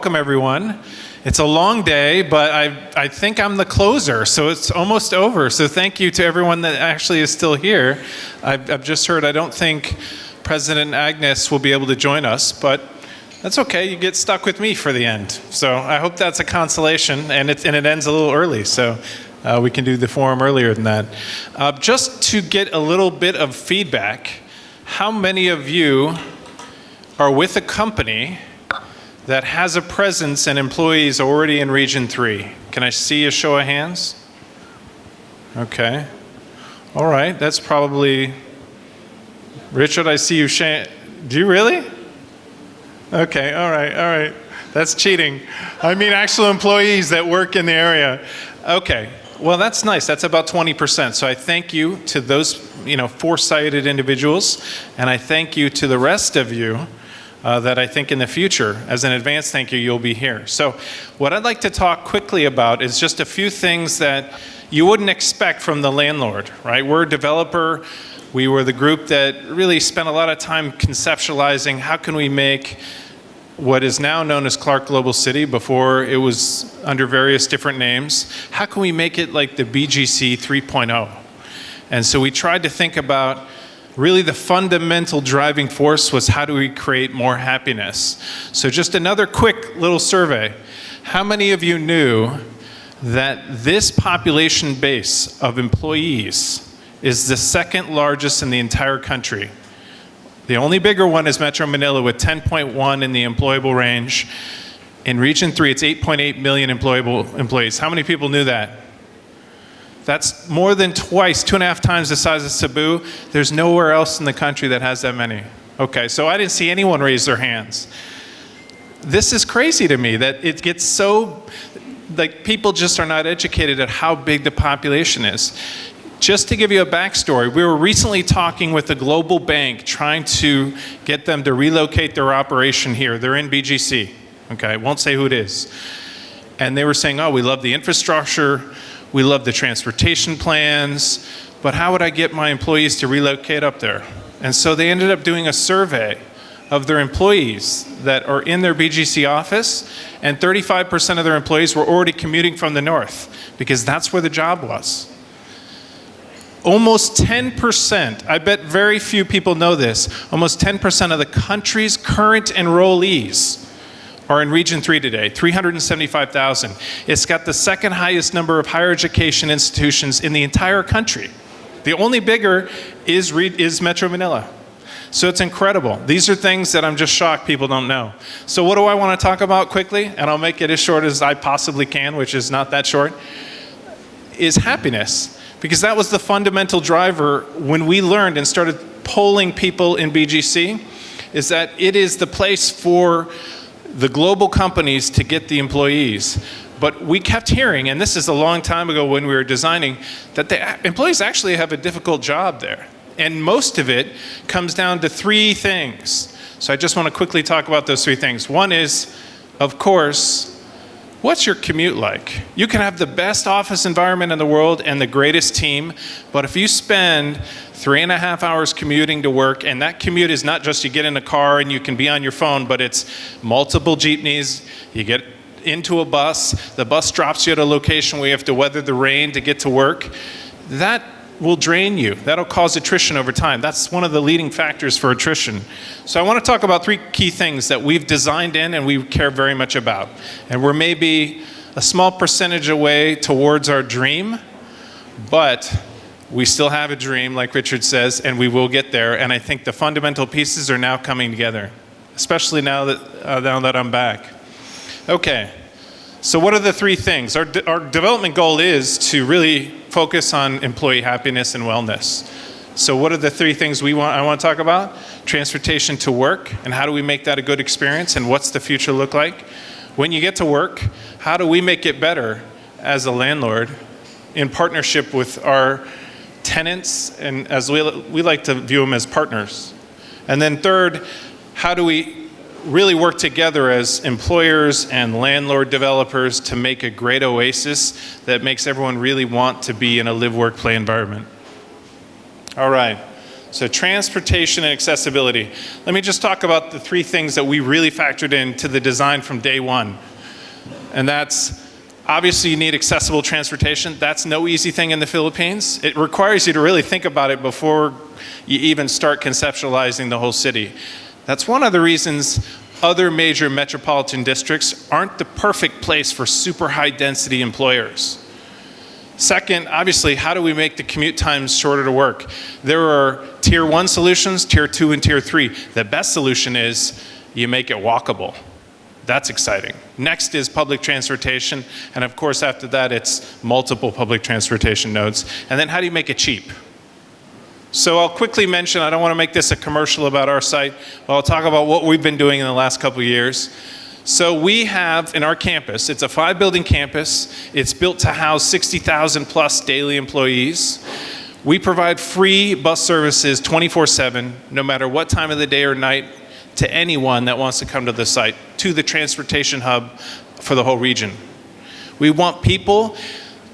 welcome everyone. It's a long day, but I think I'm the closer, so it's almost over. So thank you to everyone that actually is still here. I've just heard I don't think President Agnes will be able to join us, but that's okay. You get stuck with me for the end. So I hope that's a consolation, and it ends a little early, so we can do the forum earlier than that. Just to get a little bit of feedback, how many of you are with a company that has a presence and employees already in Region 3? Can I see a show of hands? Okay. All right, that's probably... Richard, I see you. Do you really? Okay, all right. That's cheating. I mean actual employees that work in the area. Okay, well that's nice. That's about 20%. So I thank you to those, foresighted individuals, and I thank you to the rest of you that I think in the future, as an advance thank you, you'll be here. So what I'd like to talk quickly about is just a few things that you wouldn't expect from the landlord, right? We're a developer. We were the group that really spent a lot of time conceptualizing how can we make what is now known as Clark Global City, before it was under various different names. How can we make it like the BGC 3.0? And so we tried to think about really the fundamental driving force was how do we create more happiness? So just another quick little survey. How many of you knew that this population base of employees is the second largest in the entire country? The only bigger one is Metro Manila with 10.1 in the employable range. In Region 3, it's 8.8 million employable employees. How many people knew that? That's more than twice, 2.5 times the size of Cebu. There's nowhere else in the country that has that many. Okay, so I didn't see anyone raise their hands. This is crazy to me that it gets so, like people just are not educated at how big the population is. Just to give you a backstory, we were recently talking with a global bank trying to get them to relocate their operation here. They're in BGC, okay? I won't say who it is. And they were saying, oh, we love the infrastructure, we love the transportation plans, but how would I get my employees to relocate up there? And so they ended up doing a survey of their employees that are in their BGC office, and 35% of their employees were already commuting from the north because that's where the job was. Almost 10%, I bet very few people know this, almost 10% of the country's current enrollees are in Region 3 today, 375,000. It's got the second highest number of higher education institutions in the entire country. The only bigger is Metro Manila. So it's incredible. These are things that I'm just shocked people don't know. So what do I want to talk about quickly? And I'll make it as short as I possibly can, which is not that short, is happiness. Because that was the fundamental driver when we learned and started polling people in BGC, is that it is the place for the global companies to get the employees. But we kept hearing, and this is a long time ago when we were designing, that the employees actually have a difficult job there. And most of it comes down to 3 things. So I just want to quickly talk about those 3 things. One is, of course, what's your commute like? You can have the best office environment in the world and the greatest team, but if you spend 3.5 hours commuting to work, and that commute is not just you get in a car and you can be on your phone, but it's multiple jeepneys, you get into a bus, the bus drops you at a location where you have to weather the rain to get to work, that will drain you. That'll cause attrition over time. That's one of the leading factors for attrition. So I want to talk about 3 key things that we've designed in and we care very much about. And we're maybe a small percentage away towards our dream, but we still have a dream, like Richard says, and we will get there. And I think the fundamental pieces are now coming together, especially now that I'm back. Okay, so what are the 3 things? Our development goal is to really focus on employee happiness and wellness. So what are the 3 things I want to talk about? Transportation to work, and how do we make that a good experience, and what's the future look like? When you get to work, how do we make it better as a landlord in partnership with our tenants, and as we like to view them as partners? And then third, how do we really work together as employers and landlord developers to make a great oasis that makes everyone really want to be in a live, work, play environment? All right, So transportation and accessibility. Let me just talk about the 3 things that we really factored into the design from day one. And that's, obviously you need accessible transportation. That's no easy thing in the Philippines. It requires you to really think about it before you even start conceptualizing the whole city. That's one of the reasons other major metropolitan districts aren't the perfect place for super high density employers. Second, obviously, how do we make the commute times shorter to work? There are tier 1 solutions, tier 2 and tier 3. The best solution is you make it walkable. That's exciting. Next is public transportation, and of course after that it's multiple public transportation nodes. And then how do you make it cheap? So I'll quickly mention, I don't want to make this a commercial about our site, but I'll talk about what we've been doing in the last couple of years. So we have in our campus, it's a 5-building campus. It's built to house 60,000 plus daily employees. We provide free bus services 24/7, no matter what time of the day or night, to anyone that wants to come to the site, to the transportation hub for the whole region. We want people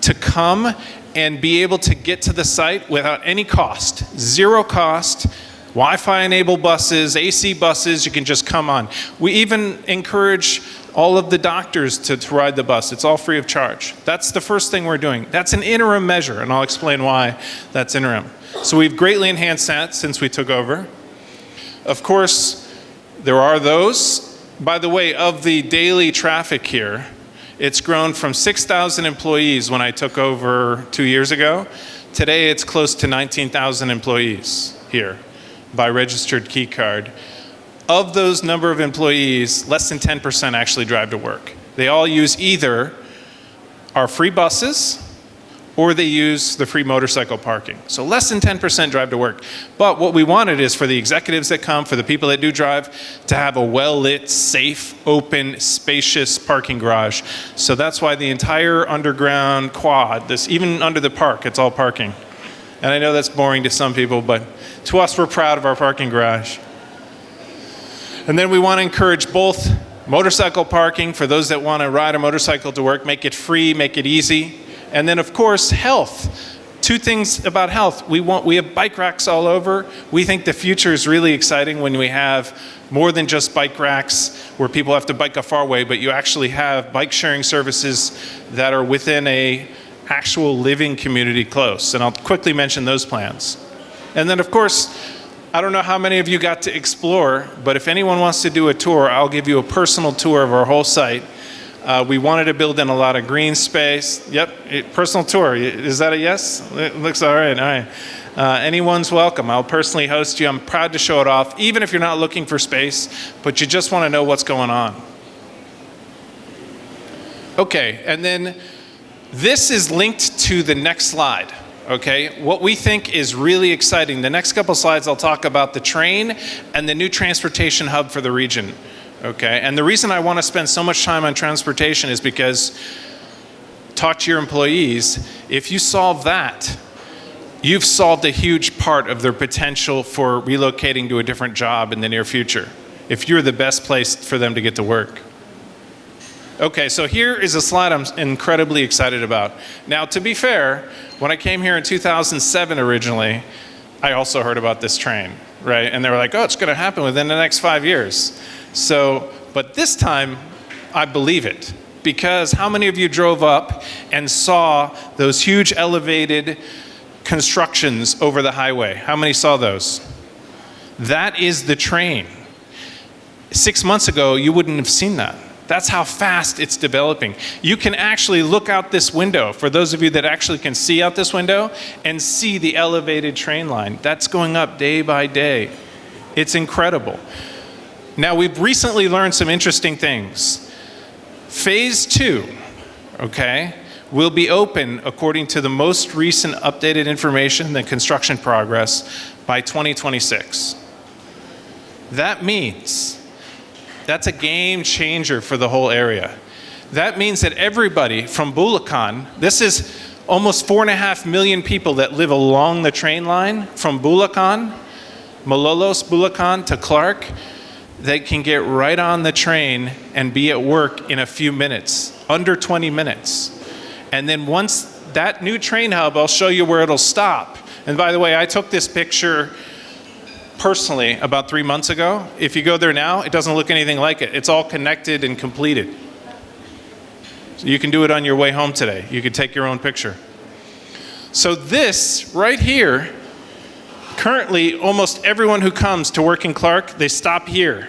to come and be able to get to the site without any cost, 0 cost. Wi-Fi enabled buses, AC buses, you can just come on. We even encourage all of the doctors to ride the bus. It's all free of charge. That's the first thing we're doing. That's an interim measure, and I'll explain why that's interim. So we've greatly enhanced that since we took over. Of course, there are those. By the way, of the daily traffic here, it's grown from 6,000 employees when I took over 2 years ago. Today, it's close to 19,000 employees here by registered key card. Of those number of employees, less than 10% actually drive to work. They all use either our free buses or they use the free motorcycle parking. So less than 10% drive to work. But what we wanted is for the executives that come, for the people that do drive, to have a well-lit, safe, open, spacious parking garage. So that's why the entire underground quad, this even under the park, it's all parking. And I know that's boring to some people, but to us, we're proud of our parking garage. And then we want to encourage both motorcycle parking for those that want to ride a motorcycle to work, make it free, make it easy. And then of course, health. 2 things about health. We have bike racks all over. We think the future is really exciting when we have more than just bike racks where people have to bike a far way, but you actually have bike sharing services that are within a actual living community close. And I'll quickly mention those plans. And then of course, I don't know how many of you got to explore, but if anyone wants to do a tour, I'll give you a personal tour of our whole site. We wanted to build in a lot of green space. Yep, personal tour. Is that a yes? It looks all right. All right. Anyone's welcome. I'll personally host you. I'm proud to show it off, even if you're not looking for space, but you just want to know what's going on. Okay, and then this is linked to the next slide. Okay, what we think is really exciting. The next couple slides, I'll talk about the train and the new transportation hub for the region. Okay, and the reason I want to spend so much time on transportation is because, talk to your employees, if you solve that, you've solved a huge part of their potential for relocating to a different job in the near future, if you're the best place for them to get to work. Okay, so here is a slide I'm incredibly excited about. Now, to be fair, when I came here in 2007 originally, I also heard about this train, right? And they were like, oh, it's gonna happen within the next 5 years. So, but this time, I believe it. Because how many of you drove up and saw those huge elevated constructions over the highway? How many saw those? That is the train. 6 months ago, you wouldn't have seen that. That's how fast it's developing. You can actually look out this window, for those of you that actually can see out this window, and see the elevated train line. That's going up day by day. It's incredible. Now, we've recently learned some interesting things. Phase 2, okay, will be open according to the most recent updated information, the construction progress, by 2026. That means that's a game changer for the whole area. That means that everybody from Bulacan, this is almost 4.5 million people that live along the train line from Bulacan, Malolos, Bulacan to Clark, they can get right on the train and be at work in a few minutes, under 20 minutes. And then once that new train hub, I'll show you where it'll stop. And by the way, I took this picture personally about 3 months ago. If you go there now, it doesn't look anything like it. It's all connected and completed. So you can do it on your way home today. You can take your own picture. So this right here, currently almost everyone who comes to work in Clark, they stop here.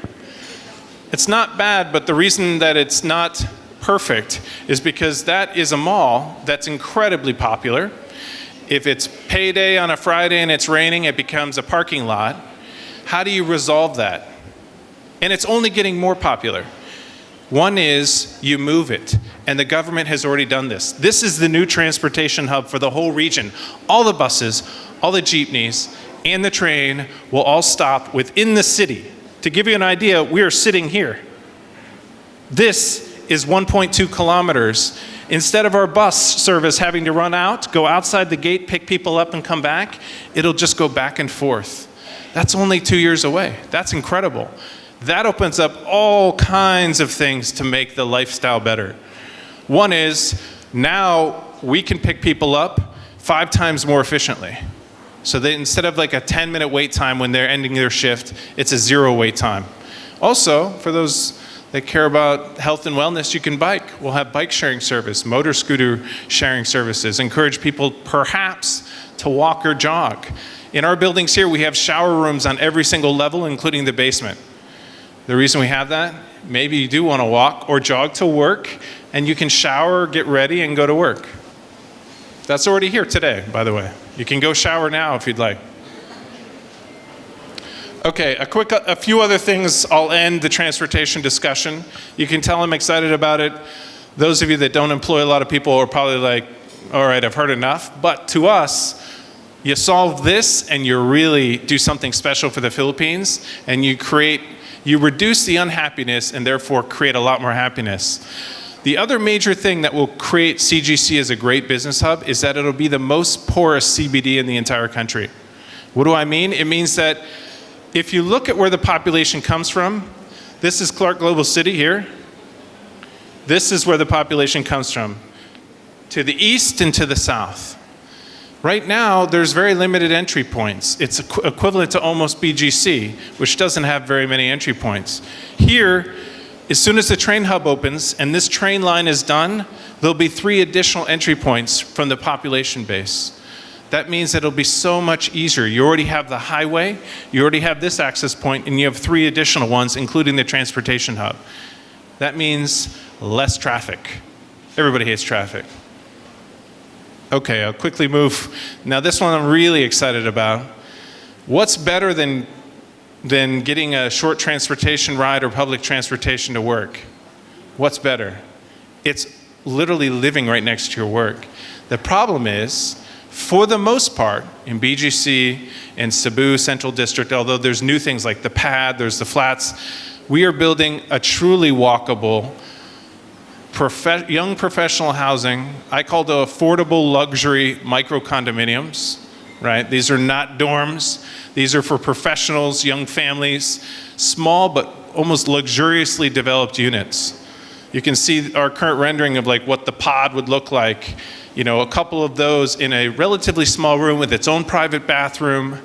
It's not bad, but the reason that it's not perfect is because that is a mall that's incredibly popular. If it's payday on a Friday and it's raining, it becomes a parking lot. How do you resolve that? And it's only getting more popular. One is you move it, and the government has already done this. This is the new transportation hub for the whole region. All the buses, all the jeepneys, and the train will all stop within the city. To give you an idea, we are sitting here. This is 1.2 kilometers. Instead of our bus service having to run out, go outside the gate, pick people up and come back, it'll just go back and forth. That's only 2 years away. That's incredible. That opens up all kinds of things to make the lifestyle better. One is now we can pick people up 5 times more efficiently. So that instead of like a 10-minute wait time when they're ending their shift, it's a 0 wait time. Also, for those that care about health and wellness, you can bike. We'll have bike sharing service, motor scooter sharing services, encourage people perhaps to walk or jog. In our buildings here, we have shower rooms on every single level, including the basement. The reason we have that, maybe you do want to walk or jog to work, and you can shower, get ready, and go to work. That's already here today, by the way. You can go shower now if you'd like. Okay, a few other things. I'll end the transportation discussion. You can tell I'm excited about it. Those of you that don't employ a lot of people are probably like, all right, I've heard enough. But to us, you solve this and you really do something special for the Philippines, and you reduce the unhappiness and therefore create a lot more happiness. The other major thing that will create CGC as a great business hub is that it'll be the most porous CBD in the entire country. What do I mean? It means that if you look at where the population comes from, this is Clark Global City here. This is where the population comes from, to the east and to the south. Right now, there's very limited entry points. It's equivalent to almost BGC, which doesn't have very many entry points. Here, as soon as the train hub opens and this train line is done, there'll be 3 additional entry points from the population base. That means that it'll be so much easier. You already have the highway, you already have this access point, and you have 3 additional ones, including the transportation hub. That means less traffic. Everybody hates traffic. Okay, I'll quickly move. Now this one I'm really excited about. What's better than getting a short transportation ride or public transportation to work? What's better? It's literally living right next to your work. The problem is, for the most part, in BGC and Cebu Central District, although there's new things like the pad, there's the flats, we are building a truly walkable, young professional housing. I call the affordable luxury micro condominiums, right? These are not dorms. These are for professionals, young families, small but almost luxuriously developed units. You can see our current rendering of like what the pod would look like. You know, a couple of those in a relatively small room with its own private bathroom,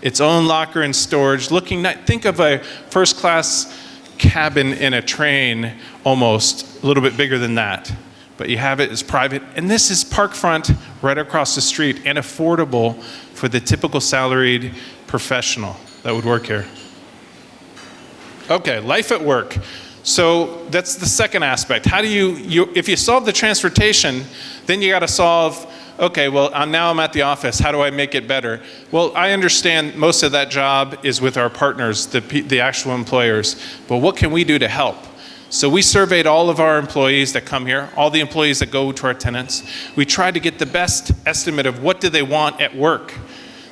its own locker and storage. Think of a first-class cabin in a train, almost a little bit bigger than that. But you have it as private, and this is parkfront right across the street and affordable for the typical salaried professional that would work here. Okay, life at work. So that's the second aspect. How do if you solve the transportation, then you got to solve, okay, well, now I'm at the office. How do I make it better? Well, I understand most of that job is with our partners, the actual employers. But what can we do to help? So we surveyed all of our employees that come here, all the employees that go to our tenants. We tried to get the best estimate of what do they want at work.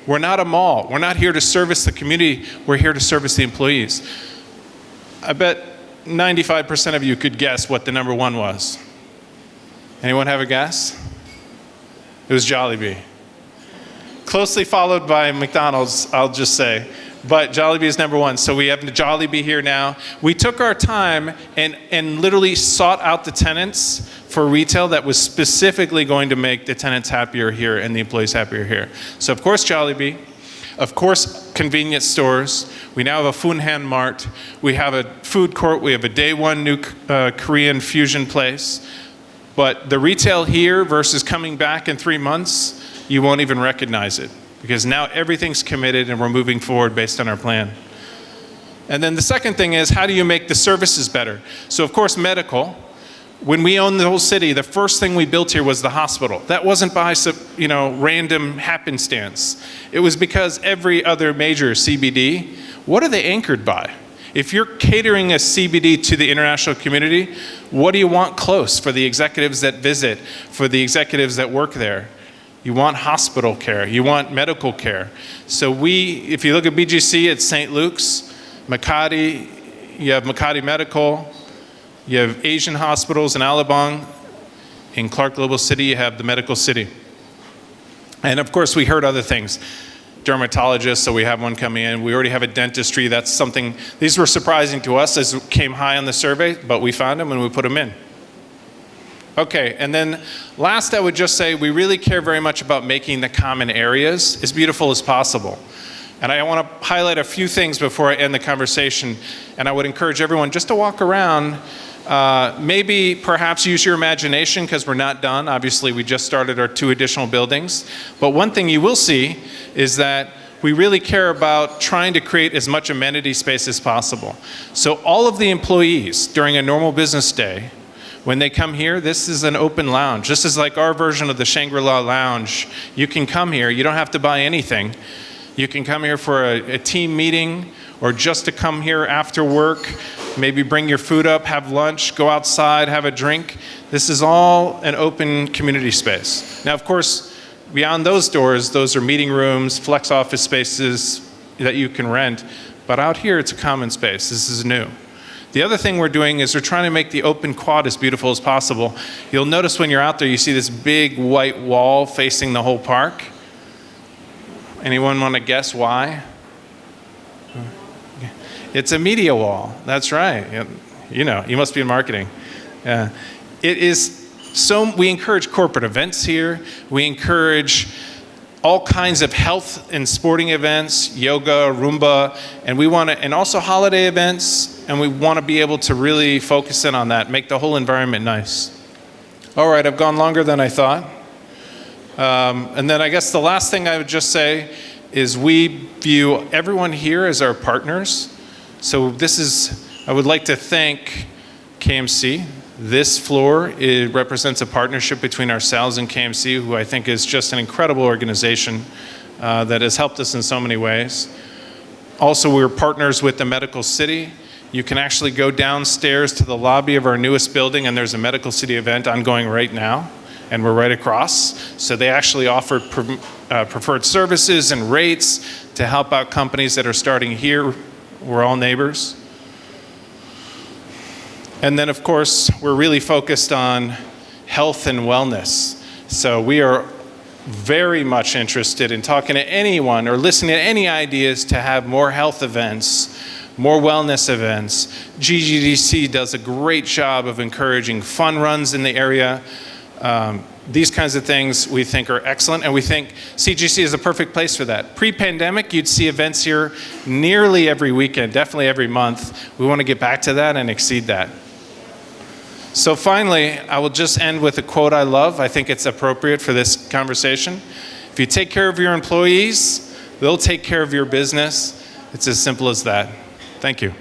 We're not a mall. We're not here to service the community. We're here to service the employees. I bet 95% of you could guess what the number 1 was. Anyone have a guess? It was Jollibee. Closely followed by McDonald's, I'll just say. But Jollibee is number 1. So we have Jollibee here now. We took our time and literally sought out the tenants for retail that was specifically going to make the tenants happier here and the employees happier here. So of course Jollibee. Of course, convenience stores. We now have a Funhan Mart. We have a food court. We have a day one new Korean fusion place. But the retail here versus coming back in 3 months, you won't even recognize it, because now everything's committed and we're moving forward based on our plan. And then the second thing is, how do you make the services better? So of course, medical. When we owned the whole city, the first thing we built here was the hospital. That wasn't by random happenstance. It was because every other major CBD, what are they anchored by? If you're catering a CBD to the international community, what do you want close for the executives that visit, for the executives that work there? You want hospital care, you want medical care. So if you look at BGC, it's St. Luke's, Makati, you have Makati Medical, you have Asian hospitals in Alabang. In Clark Global City, you have the Medical City. And of course, we heard other things. Dermatologists, so we have one coming in. We already have a dentistry. That's something, these were surprising to us as it came high on the survey, but we found them and we put them in. Okay, and then last I would just say, we really care very much about making the common areas as beautiful as possible. And I want to highlight a few things before I end the conversation, and I would encourage everyone just to walk around. Maybe perhaps use your imagination, because we're not done. Obviously, we just started our 2 additional buildings. But one thing you will see is that we really care about trying to create as much amenity space as possible. So all of the employees during a normal business day, when they come here, this is an open lounge. This is like our version of the Shangri-La Lounge. You can come here. You don't have to buy anything. You can come here for a team meeting, or just to come here after work, maybe bring your food up, have lunch, go outside, have a drink. This is all an open community space. Now, of course, beyond those doors, those are meeting rooms, flex office spaces that you can rent. But out here, it's a common space. This is new. The other thing we're doing is we're trying to make the open quad as beautiful as possible. You'll notice when you're out there, you see this big white wall facing the whole park. Anyone want to guess why? It's a media wall. That's right. You know, you must be in marketing. It is so, we encourage corporate events here. We encourage all kinds of health and sporting events, yoga, Roomba, and also holiday events, and we want to be able to really focus in on that, make the whole environment nice. All right, I've gone longer than I thought. And then I guess the last thing I would just say is we view everyone here as our partners. So I would like to thank KMC. This floor, it represents a partnership between ourselves and KMC, who I think is just an incredible organization that has helped us in so many ways. Also, we're partners with the Medical City. You can actually go downstairs to the lobby of our newest building, and there's a Medical City event ongoing right now, and we're right across. So they actually offer preferred services and rates to help out companies that are starting here. We're all neighbors. And then, of course, we're really focused on health and wellness. So we are very much interested in talking to anyone or listening to any ideas to have more health events, more wellness events. GGDC does a great job of encouraging fun runs in the area. These kinds of things we think are excellent, and we think CGC is a perfect place for that. Pre-pandemic, you'd see events here nearly every weekend, definitely every month. We want to get back to that and exceed that. So finally, I will just end with a quote I love. I think it's appropriate for this conversation. If you take care of your employees, they'll take care of your business. It's as simple as that. Thank you.